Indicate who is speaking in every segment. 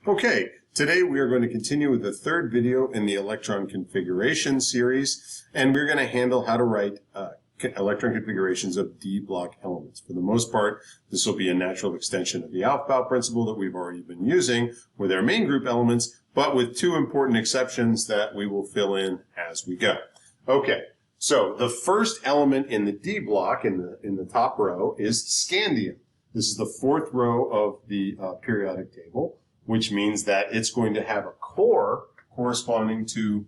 Speaker 1: Okay, today we are going to continue with the third video in the electron configuration series, and we're going to handle how to write electron configurations of D block elements. For the most part, this will be a natural extension of the Aufbau principle that we've already been using with our main group elements, but with two important exceptions that we will fill in as we go. Okay, so the first element in the D block in the top row is scandium. This is the fourth row of the periodic table, which means that it's going to have a core corresponding to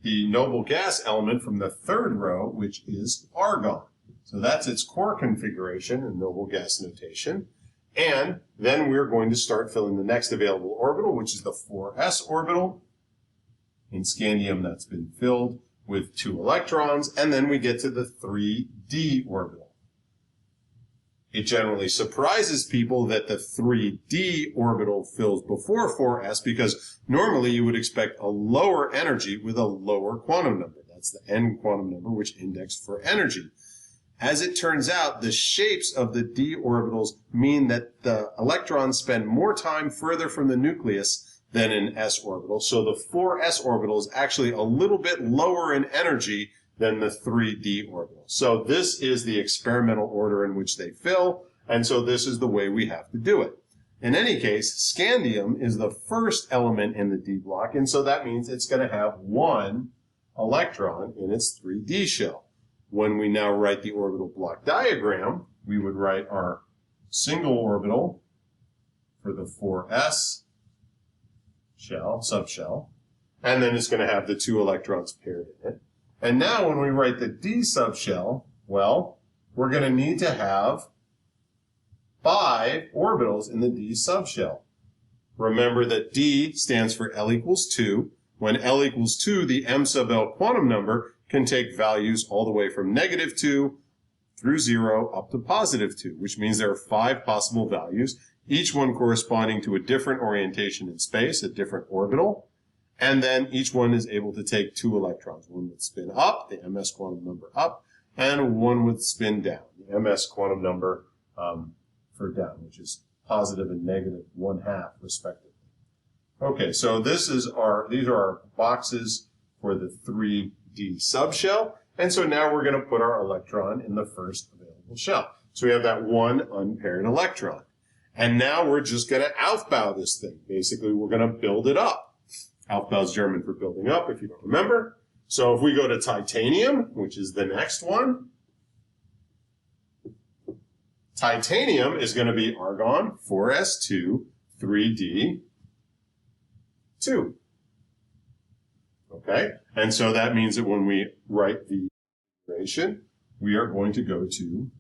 Speaker 1: the noble gas element from the third row, which is argon. So that's its core configuration in noble gas notation. And then we're going to start filling the next available orbital, which is the 4s orbital. In scandium, that's been filled with 2 electrons. And then we get to the 3d orbital. It generally surprises people that the 3d orbital fills before 4s because normally you would expect a lower energy with a lower quantum number. That's the n quantum number, which indexed for energy. As it turns out, the shapes of the d orbitals mean that the electrons spend more time further from the nucleus than an s orbital. So the 4s orbital is actually a little bit lower in energy than the 3d orbital. So this is the experimental order in which they fill, and so this is the way we have to do it. In any case, scandium is the first element in the D block, and so that means it's going to have 1 electron in its 3d shell. When we now write the orbital block diagram, we would write our single orbital for the 4s shell, subshell, and then it's going to have the 2 electrons paired in it. And now when we write the D subshell, well, we're going to need to have 5 orbitals in the D subshell. Remember that D stands for L equals 2. When L equals 2, the M sub L quantum number can take values all the way from -2 through 0 up to +2, which means there are 5 possible values, each one corresponding to a different orientation in space, a different orbital. And then each one is able to take 2 electrons, one with spin up, the ms quantum number up, and one with spin down, the ms quantum number for down, which is positive and negative 1/2 respectively. Okay, so these are our boxes for the 3d subshell, and so now we're going to put our electron in the first available shell. So we have that 1 unpaired electron. And now we're just going to Aufbau this thing. Basically, we're going to build it up. Aufbau is German for building up, if you don't remember. So if we go to titanium, which is the next one, titanium is going to be argon, 4s2, 3d2. Okay? And so that means that when we write the configuration, we are going to go to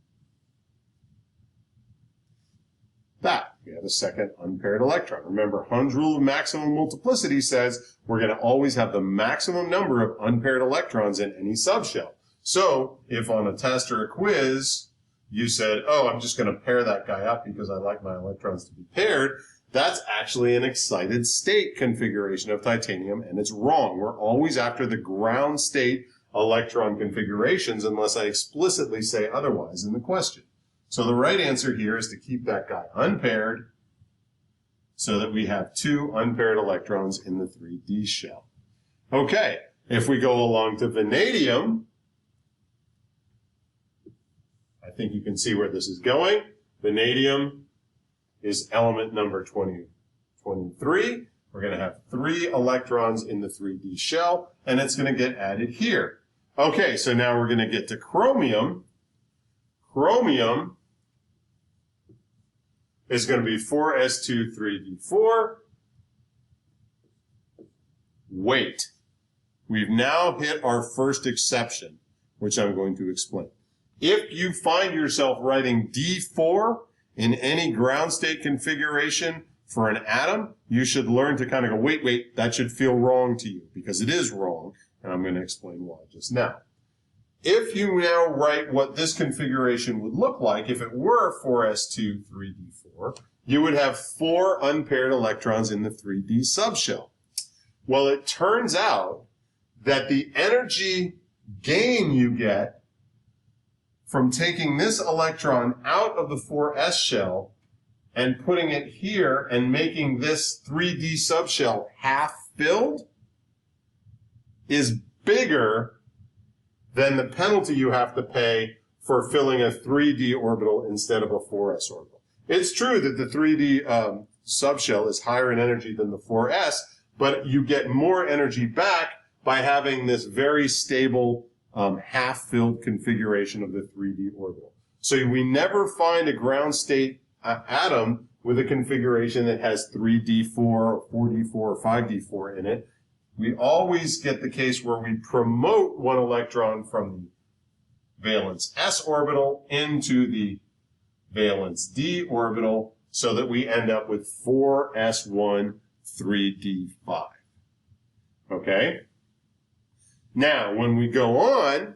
Speaker 1: that. We have a second unpaired electron. Remember, Hund's rule of maximum multiplicity says we're going to always have the maximum number of unpaired electrons in any subshell. So if on a test or a quiz you said, oh, I'm just going to pair that guy up because I like my electrons to be paired, that's actually an excited state configuration of titanium, and it's wrong. We're always after the ground state electron configurations unless I explicitly say otherwise in the question. So the right answer here is to keep that guy unpaired so that we have 2 unpaired electrons in the 3d shell. Okay, if we go along to vanadium, I think you can see where this is going. Vanadium is element number 23. We're going to have 3 electrons in the 3d shell, and it's going to get added here. Okay, so now we're going to get to chromium. Chromium is going to be 4s2, 3d4. Wait. We've now hit our first exception, which I'm going to explain. If you find yourself writing d4 in any ground state configuration for an atom, you should learn to kind of go, wait, that should feel wrong to you, because it is wrong, and I'm going to explain why just now. If you now write what this configuration would look like, if it were 4s2, 3d4, you would have 4 unpaired electrons in the 3d subshell. Well, it turns out that the energy gain you get from taking this electron out of the 4s shell and putting it here and making this 3D subshell half filled is bigger than the penalty you have to pay for filling a 3D orbital instead of a 4s orbital. It's true that the 3D subshell is higher in energy than the 4s, but you get more energy back by having this very stable half-filled configuration of the 3D orbital. So we never find a ground state atom with a configuration that has 3d4 or 4d4 or 5d4 in it. We always get the case where we promote one electron from the valence s orbital into the valence d orbital so that we end up with 4s1 3d5. Okay? Now, when we go on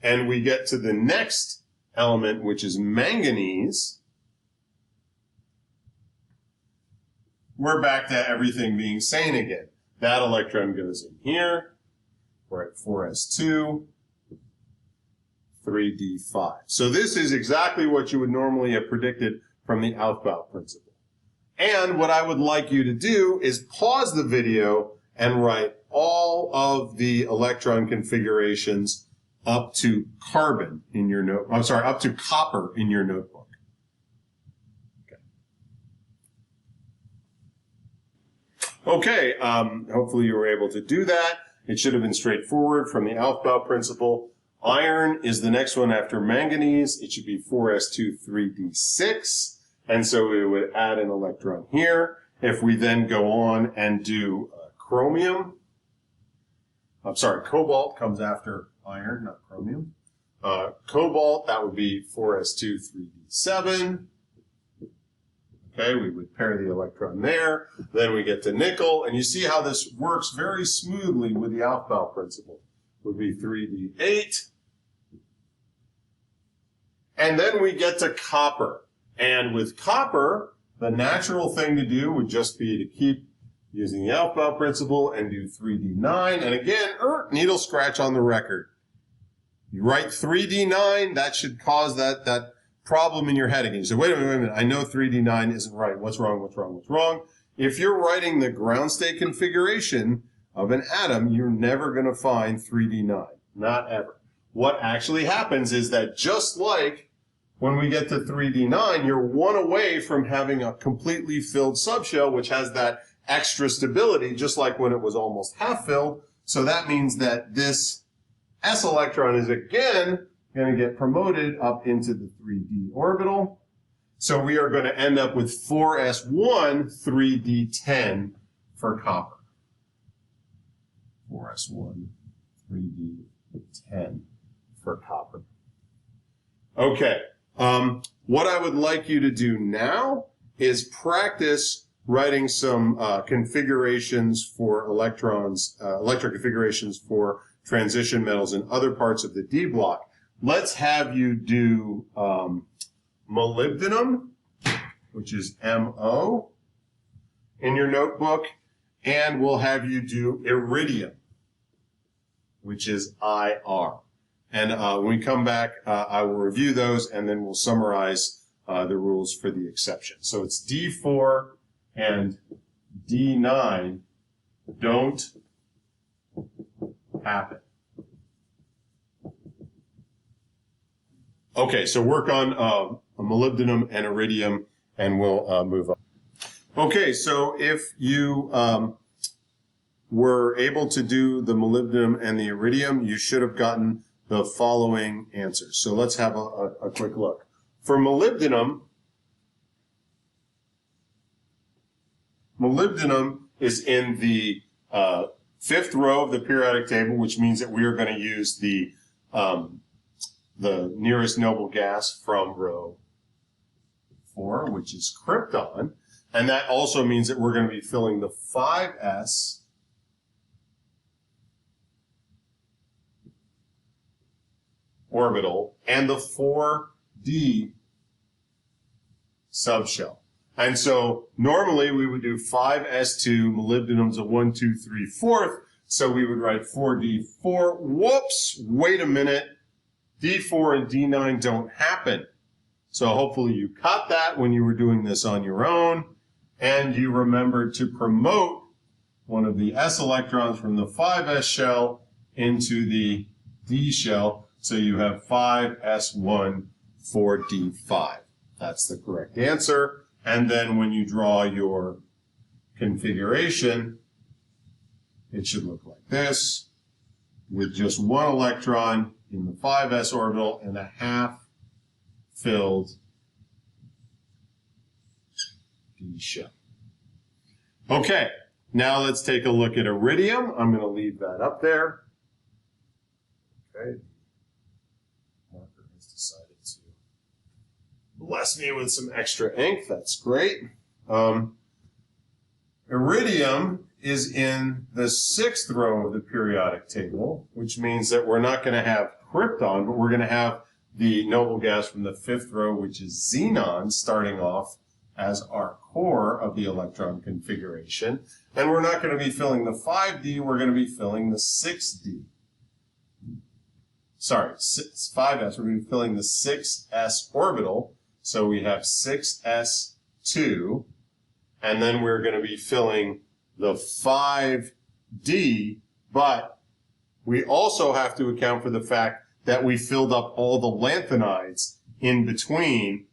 Speaker 1: and we get to the next element, which is manganese, we're back to everything being sane again. That electron goes in here. We're at 4s2, 3d5. So this is exactly what you would normally have predicted from the Aufbau principle. And what I would like you to do is pause the video and write all of the electron configurations up to carbon in your note. I'm sorry, up to copper in your notebook. Okay, hopefully you were able to do that. It should have been straightforward from the Aufbau principle. Iron is the next one after manganese. It should be 4s2 3d6. And so we would add an electron here. If we then go on and do chromium, I'm sorry, cobalt comes after iron, not chromium. Cobalt, that would be 4s2 3d7. Okay, we would pair the electron there. Then we get to nickel, and you see how this works very smoothly with the Aufbau principle. Would be 3d8. And then we get to copper. And with copper, the natural thing to do would just be to keep using the Aufbau principle and do 3d9. And again, needle scratch on the record. You write 3d9, that should cause that problem in your head again. You say, wait a minute, I know 3d9 isn't right. What's wrong? If you're writing the ground state configuration of an atom, you're never going to find 3d9. Not ever. What actually happens is that just like when we get to 3d9, you're one away from having a completely filled subshell, which has that extra stability, just like when it was almost half filled. So that means that this s electron is again going to get promoted up into the 3d orbital. So we are going to end up with 4s1 3d10 for copper. 4s1 3d10 for copper. Okay. What I would like you to do now is practice writing some configurations for electrons, electron configurations for transition metals in other parts of the D block. Let's have you do molybdenum, which is MO, in your notebook, and we'll have you do iridium, which is IR. And when we come back, I will review those, and then we'll summarize the rules for the exception. So it's D4 and D9 don't happen. Okay, so work on molybdenum and iridium, and we'll move on. Okay, so if you were able to do the molybdenum and the iridium, you should have gotten the following answers. So let's have a quick look. For molybdenum, molybdenum is in the fifth row of the periodic table, which means that we are going to use the nearest noble gas from row 4, which is krypton. And that also means that we're going to be filling the 5s orbital and the 4d subshell. And so normally we would do 5s2, molybdenum's a 1, 2, 3, 4th. So we would write 4d4. Whoops, wait a minute. D4 and D9 don't happen. So hopefully you caught that when you were doing this on your own, and you remembered to promote one of the s electrons from the 5s shell into the d shell, so you have 5s1 4d5. That's the correct answer. And then when you draw your configuration, it should look like this, with just one electron in the 5s orbital and a half filled d shell. Okay, now let's take a look at iridium. I'm going to leave that up there. Okay. Marker has decided to bless me with some extra ink. That's great. Iridium is in the 6th row of the periodic table, which means that we're not going to have krypton, but we're going to have the noble gas from the 5th row, which is xenon, starting off as our core of the electron configuration. And we're not going to be filling the 5d, we're going to be filling the 6d. Sorry, 5s, we're going to be filling the 6s orbital. So we have 6s2, and then we're going to be filling the 5d, but we also have to account for the fact that we filled up all the lanthanides in between,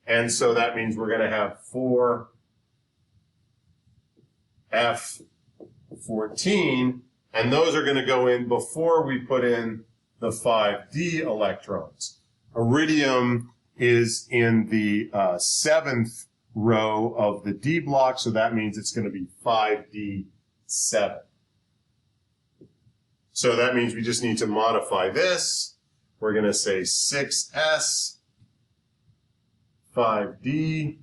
Speaker 1: and so that means we're going to have 4f14, and those are going to go in before we put in the 5d electrons. Iridium is in the 7th row of the d block, so that means it's going to be 5d7. So that means we just need to modify this. We're going to say 6s, 5d,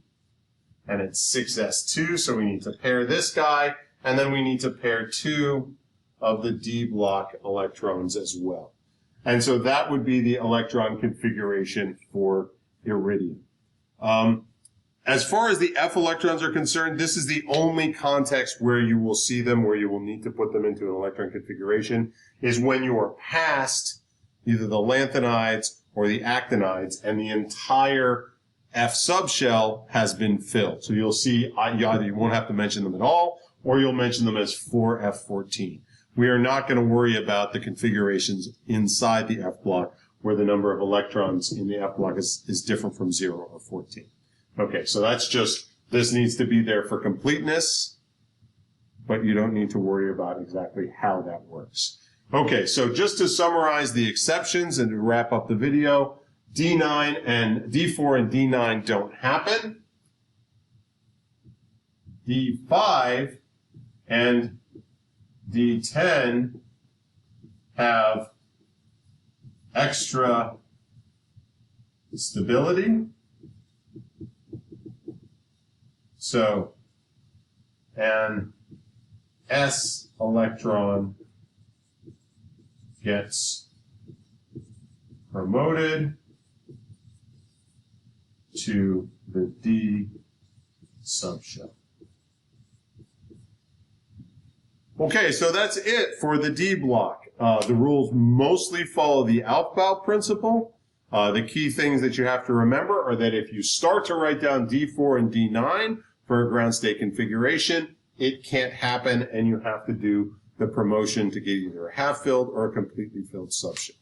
Speaker 1: and it's 6s2, so we need to pair this guy, and then we need to pair 2 of the d block electrons as well. And so that would be the electron configuration for iridium. As far as the F electrons are concerned, this is the only context where you will see them, where you will need to put them into an electron configuration, is when you are past either the lanthanides or the actinides, and the entire F subshell has been filled. So you'll see either you won't have to mention them at all, or you'll mention them as 4F14. We are not going to worry about the configurations inside the F block, where the number of electrons in the F block is different from 0 or 14. Okay, so that's just, this needs to be there for completeness, but you don't need to worry about exactly how that works. Okay, so just to summarize the exceptions and to wrap up the video, D9 and D4 and D9 don't happen. D5 and D10 have extra stability. So an s electron gets promoted to the d subshell. Okay, so that's it for the D block. The rules mostly follow the Aufbau principle. The key things that you have to remember are that if you start to write down D4 and D9 for a ground state configuration, it can't happen, and you have to do the promotion to get either a half-filled or a completely filled subshell.